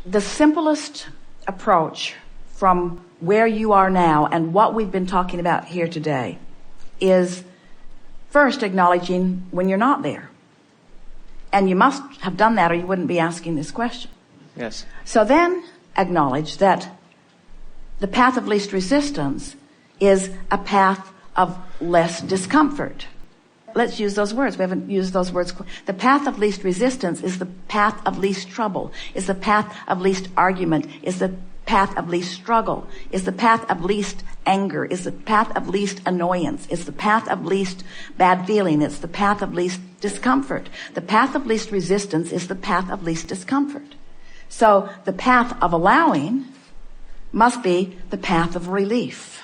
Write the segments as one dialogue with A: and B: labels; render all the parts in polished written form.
A: The simplest approach from where you are now and what we've been talking about here today is first acknowledging when you're not there. And you must have done that or you wouldn't be asking this question.
B: Yes.
A: So then acknowledge that the path of least resistance is a path of less discomfort. Let's use those words. We haven't used those words. The path of least resistance is the path of least trouble, is the path of least argument, is the path of least struggle, is the path of least anger, is the path of least annoyance, is the path of least bad feeling, it's the path of least discomfort. The path of least resistance is the path of least discomfort. So the path of allowing must be the path of relief.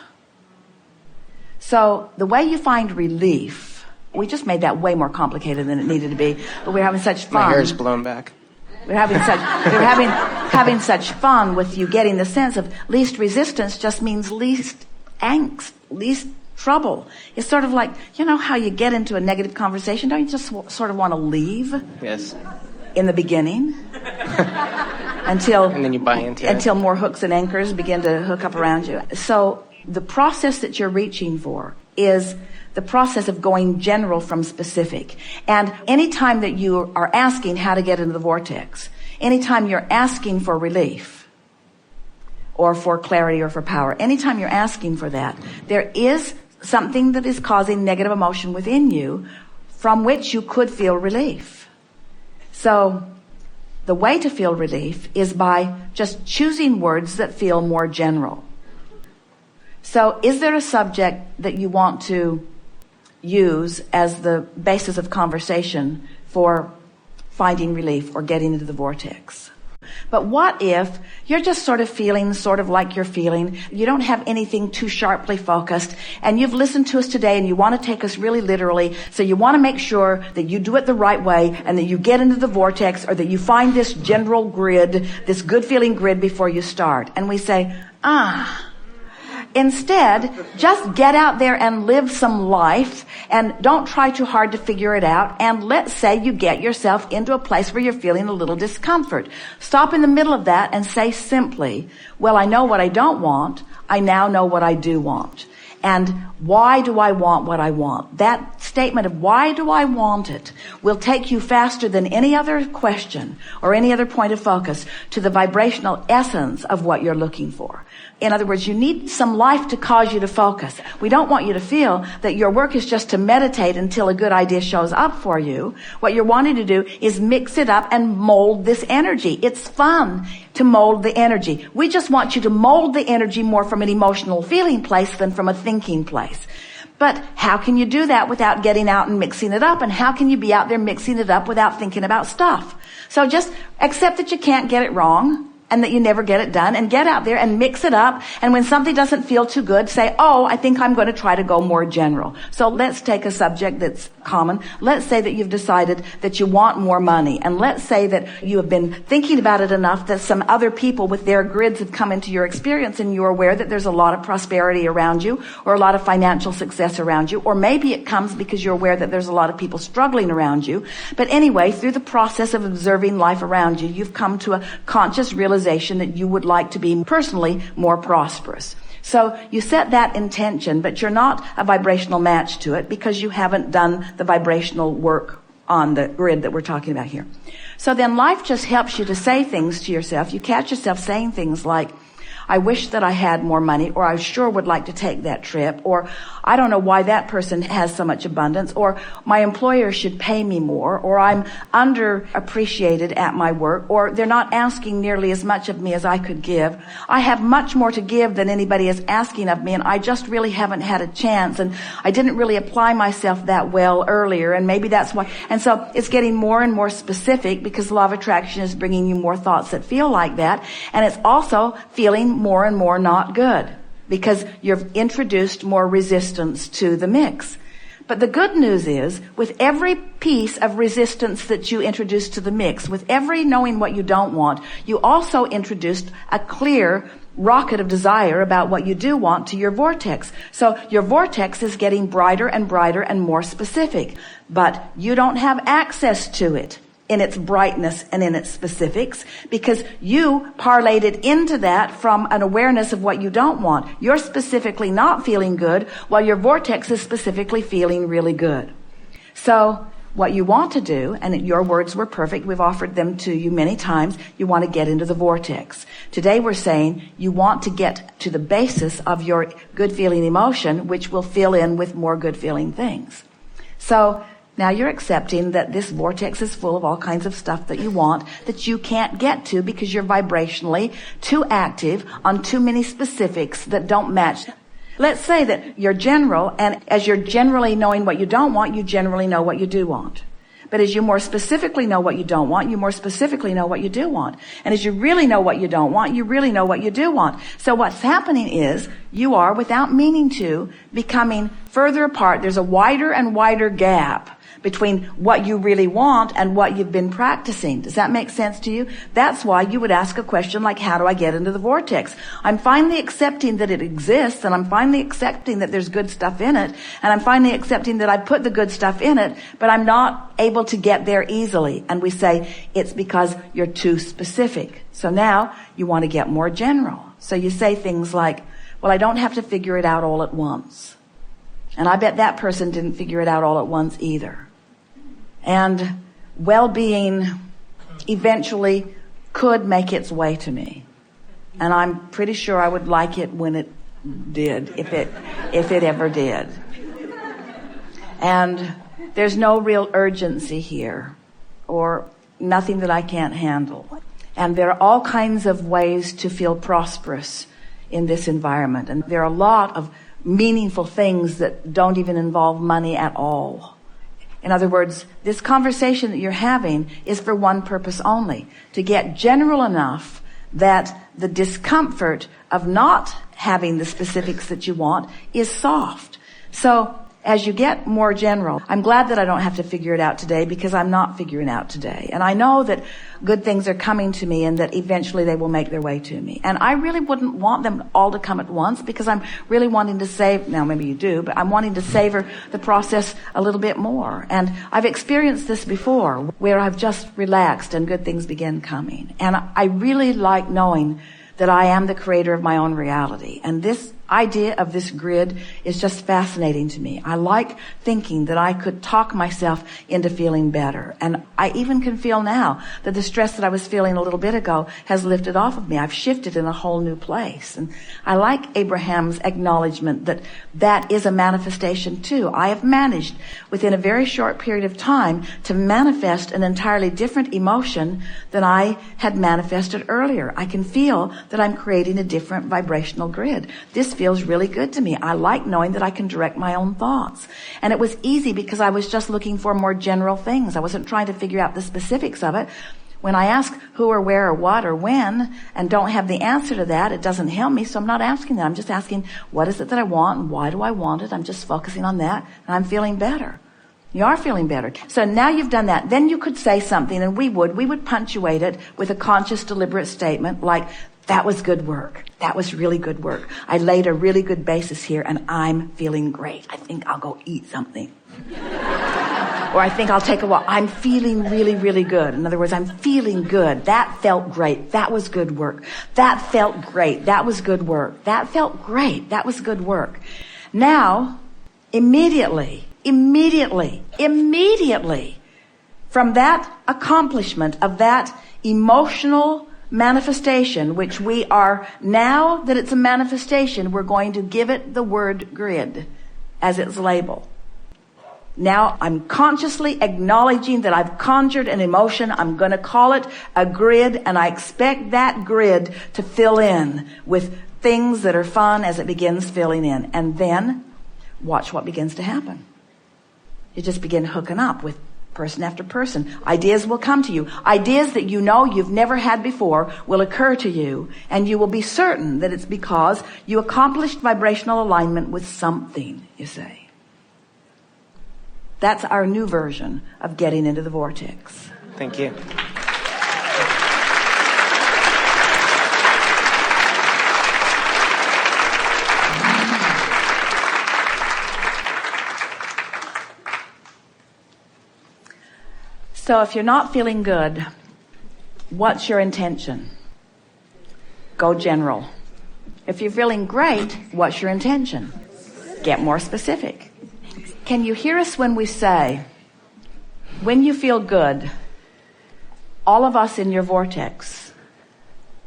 A: So the way you find relief, we just made that way more complicated than it needed to be, but we're having such fun.
B: My hair's blown back.
A: We're having such fun with you getting the sense of least resistance just means least angst, least trouble. It's sort of like, you know how you get into a negative conversation? Don't you just sort of want to leave?
B: Yes.
A: In the beginning? Until
B: and then you buy into
A: until more hooks and anchors begin to hook up around you. So the process that you're reaching for is the process of going general from specific. And anytime that you are asking how to get into the vortex, anytime you're asking for relief or for clarity or for power, anytime you're asking for that, there is something that is causing negative emotion within you from which you could feel relief. So the way to feel relief is by just choosing words that feel more general. So is there a subject that you want to use as the basis of conversation for finding relief or getting into the vortex? But what if you're just sort of feeling sort of like you're feeling, you don't have anything too sharply focused, and you've listened to us today and you want to take us really literally, so you want to make sure that you do it the right way and that you get into the vortex, or that you find this general grid, this good feeling grid before you start. And we say, instead, just get out there and live some life and don't try too hard to figure it out. And let's say you get yourself into a place where you're feeling a little discomfort. Stop in the middle of that and say simply, well, I know what I don't want. I now know what I do want. And why do I want what I want? That statement of why do I want it will take you faster than any other question or any other point of focus to the vibrational essence of what you're looking for. In other words, you need some life to cause you to focus. We don't want you to feel that your work is just to meditate until a good idea shows up for you. What you're wanting to do is mix it up and mold this energy. It's fun to mold the energy. We just want you to mold the energy more from an emotional feeling place than from a thinking place. But how can you do that without getting out and mixing it up? And how can you be out there mixing it up without thinking about stuff? So just accept that you can't get it wrong and that you never get it done, and get out there and mix it up. And when something doesn't feel too good, say, oh, I think I'm going to try to go more general. So let's take a subject that's common. Let's say that you've decided that you want more money. And let's say that you have been thinking about it enough that some other people with their grids have come into your experience, and you're aware that there's a lot of prosperity around you, or a lot of financial success around you. Or maybe it comes because you're aware that there's a lot of people struggling around you. But anyway, through the process of observing life around you, you've come to a conscious realization that you would like to be personally more prosperous. So you set that intention, but you're not a vibrational match to it because you haven't done the vibrational work on the grid that we're talking about here. So then life just helps you to say things to yourself. You catch yourself saying things like, I wish that I had more money, or I sure would like to take that trip, or I don't know why that person has so much abundance, or my employer should pay me more, or I'm underappreciated at my work, or they're not asking nearly as much of me as I could give. I have much more to give than anybody is asking of me, and I just really haven't had a chance, and I didn't really apply myself that well earlier, and maybe that's why. And so it's getting more and more specific because the law of attraction is bringing you more thoughts that feel like that, and it's also feeling more and more not good because you've introduced more resistance to the mix. But the good news is, with every piece of resistance that you introduce to the mix, with every knowing what you don't want, you also introduced a clear rocket of desire about what you do want to your vortex. So your vortex is getting brighter and brighter and more specific, but you don't have access to it. in its brightness and in its specifics, because you parlayed it into that from an awareness of what you don't want. You're specifically not feeling good, while your vortex is specifically feeling really good. So what you want to do, and your words were perfect, we've offered them to you many times, you want to get into the vortex. Today we're saying you want to get to the basis of your good feeling emotion, which will fill in with more good feeling things. So now you're accepting that this vortex is full of all kinds of stuff that you want that you can't get to because you're vibrationally too active on too many specifics that don't match. Let's say that you're general, and as you're generally knowing what you don't want, you generally know what you do want. But as you more specifically know what you don't want, you more specifically know what you do want. And as you really know what you don't want, you really know what you do want. So what's happening is you are, without meaning to, becoming further apart. There's a wider and wider gap between what you really want and what you've been practicing. Does that make sense to you? That's why you would ask a question like, how do I get into the vortex? I'm finally accepting that it exists, and I'm finally accepting that there's good stuff in it, and I'm finally accepting that I put the good stuff in it, but I'm not able to get there easily. And we say, it's because you're too specific. So now you want to get more general. So you say things like, well, I don't have to figure it out all at once. And I bet that person didn't figure it out all at once either. And well-being eventually could make its way to me. And I'm pretty sure I would like it when it did, if it ever did. And there's no real urgency here, or nothing that I can't handle. And there are all kinds of ways to feel prosperous in this environment. And there are a lot of meaningful things that don't even involve money at all. In other words, this conversation that you're having is for one purpose only, to get general enough that the discomfort of not having the specifics that you want is soft. So as you get more general, I'm glad that I don't have to figure it out today, because I'm not figuring out today. And I know that good things are coming to me and that eventually they will make their way to me. And I really wouldn't want them all to come at once, because I'm really wanting to save, now maybe you do, but I'm wanting to savor the process a little bit more. And I've experienced this before, where I've just relaxed and good things begin coming. And I really like knowing that I am the creator of my own reality. And this idea of this grid is just fascinating to me. I like thinking that I could talk myself into feeling better. And I even can feel now that the stress that I was feeling a little bit ago has lifted off of me. I've shifted in a whole new place. And I like Abraham's acknowledgement that that is a manifestation too. I have managed within a very short period of time to manifest an entirely different emotion than I had manifested earlier. I can feel that I'm creating a different vibrational grid. This feels really good to me. I like knowing that I can direct my own thoughts. And it was easy because I was just looking for more general things. I wasn't trying to figure out the specifics of it. When I ask who or where or what or when and don't have the answer to that, it doesn't help me. So I'm not asking that. I'm just asking, what is it that I want and why do I want it? I'm just focusing on that and I'm feeling better. You are feeling better. So now you've done that. Then you could say something, and we would punctuate it with a conscious, deliberate statement like, that was good work. That was really good work. I laid a really good basis here and I'm feeling great. I think I'll go eat something. Or I think I'll take a walk. I'm feeling really, really good. In other words, I'm feeling good. That felt great. That was good work. That felt great. That was good work. That felt great. That was good work. Now, immediately, from that accomplishment of that emotional manifestation, which we are, now that it's a manifestation, we're going to give it the word grid as its label. Now I'm consciously acknowledging that I've conjured an emotion. I'm going to call it a grid, and I expect that grid to fill in with things that are fun as it begins filling in. And then watch what begins to happen. You just begin hooking up with person after person. Ideas will come to you. Ideas that you know you've never had before will occur to you, and you will be certain that it's because you accomplished vibrational alignment with something, you say. That's our new version of getting into the vortex.
B: Thank you.
A: So if you're not feeling good, what's your intention? Go general. If you're feeling great, what's your intention? Get more specific. Can you hear us when we say, when you feel good, all of us in your vortex,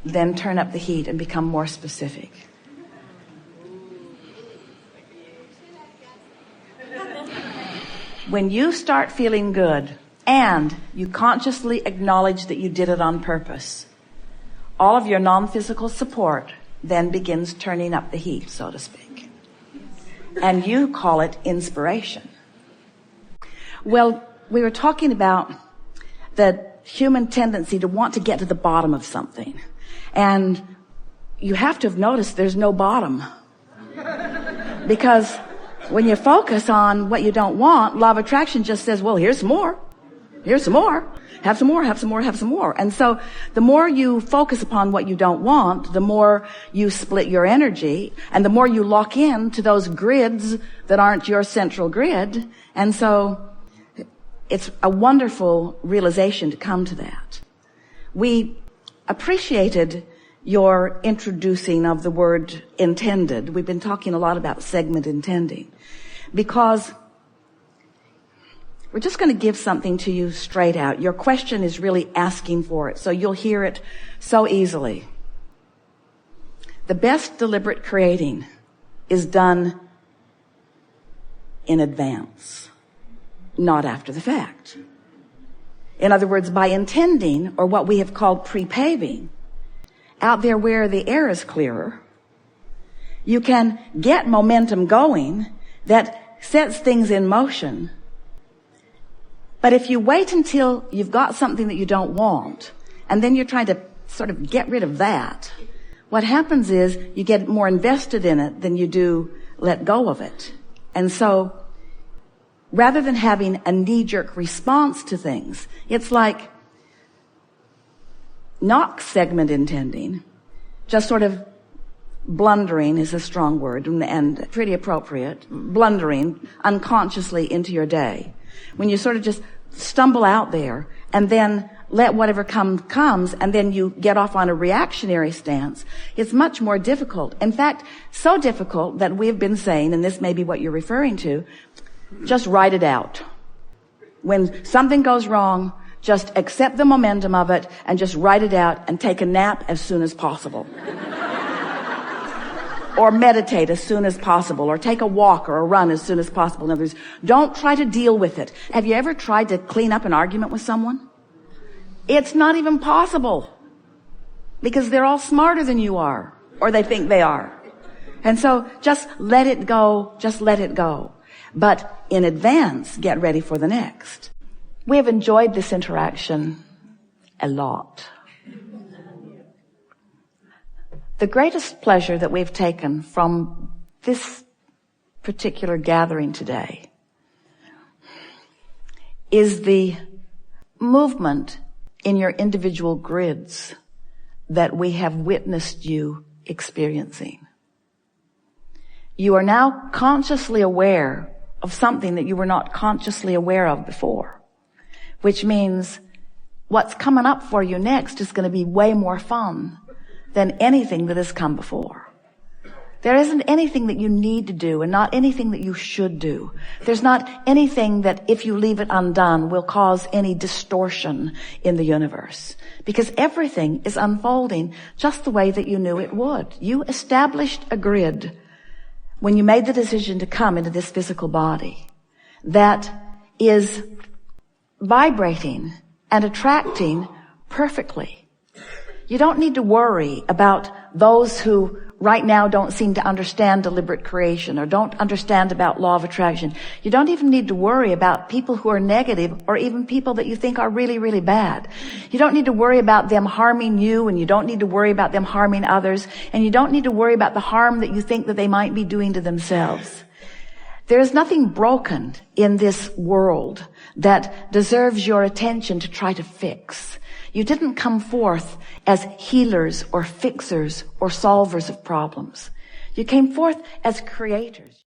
A: then turn up the heat and become more specific? When you start feeling good and you consciously acknowledge that you did it on purpose, all of your non-physical support then begins turning up the heat, so to speak. And you call it inspiration. Well, we were talking about the human tendency to want to get to the bottom of something. And you have to have noticed there's no bottom. Because when you focus on what you don't want, law of attraction just says, well, here's some more. Here's some more. Have some more, have some more, have some more. And so the more you focus upon what you don't want, the more you split your energy, and the more you lock in to those grids that aren't your central grid. And so it's a wonderful realization to come to that. We appreciated your introducing of the word intended. We've been talking a lot about segment intending, because we're just going to give something to you straight out. Your question is really asking for it, so you'll hear it so easily. The best deliberate creating is done in advance, not after the fact. In other words, by intending, or what we have called pre-paving, out there where the air is clearer, you can get momentum going that sets things in motion. But if you wait until you've got something that you don't want, and then you're trying to sort of get rid of that, what happens is you get more invested in it than you do let go of it. And so, rather than having a knee-jerk response to things, it's like not segment intending, just sort of blundering is a strong word and pretty appropriate, blundering unconsciously into your day. When you sort of just stumble out there and then let whatever comes, and then you get off on a reactionary stance, it's much more difficult. In fact, so difficult that we've been saying, and this may be what you're referring to, just write it out. When something goes wrong, just accept the momentum of it and just write it out and take a nap as soon as possible. Or meditate as soon as possible, or take a walk or a run as soon as possible. In other words, don't try to deal with it. Have you ever tried to clean up an argument with someone? It's not even possible, because they're all smarter than you are, or they think they are. And so just let it go, just let it go. But in advance, get ready for the next. We have enjoyed this interaction a lot. The greatest pleasure that we've taken from this particular gathering today is the movement in your individual grids that we have witnessed you experiencing. You are now consciously aware of something that you were not consciously aware of before, which means what's coming up for you next is going to be way more fun than anything that has come before. There isn't anything that you need to do, and not anything that you should do. There's not anything that, if you leave it undone, will cause any distortion in the universe. Because everything is unfolding just the way that you knew it would. You established a grid when you made the decision to come into this physical body that is vibrating and attracting perfectly. You don't need to worry about those who right now don't seem to understand deliberate creation or don't understand about law of attraction. You don't even need to worry about people who are negative, or even people that you think are really, really bad. You don't need to worry about them harming you, and you don't need to worry about them harming others, and you don't need to worry about the harm that you think that they might be doing to themselves. There is nothing broken in this world that deserves your attention to try to fix. You didn't come forth as healers or fixers or solvers of problems. You came forth as creators.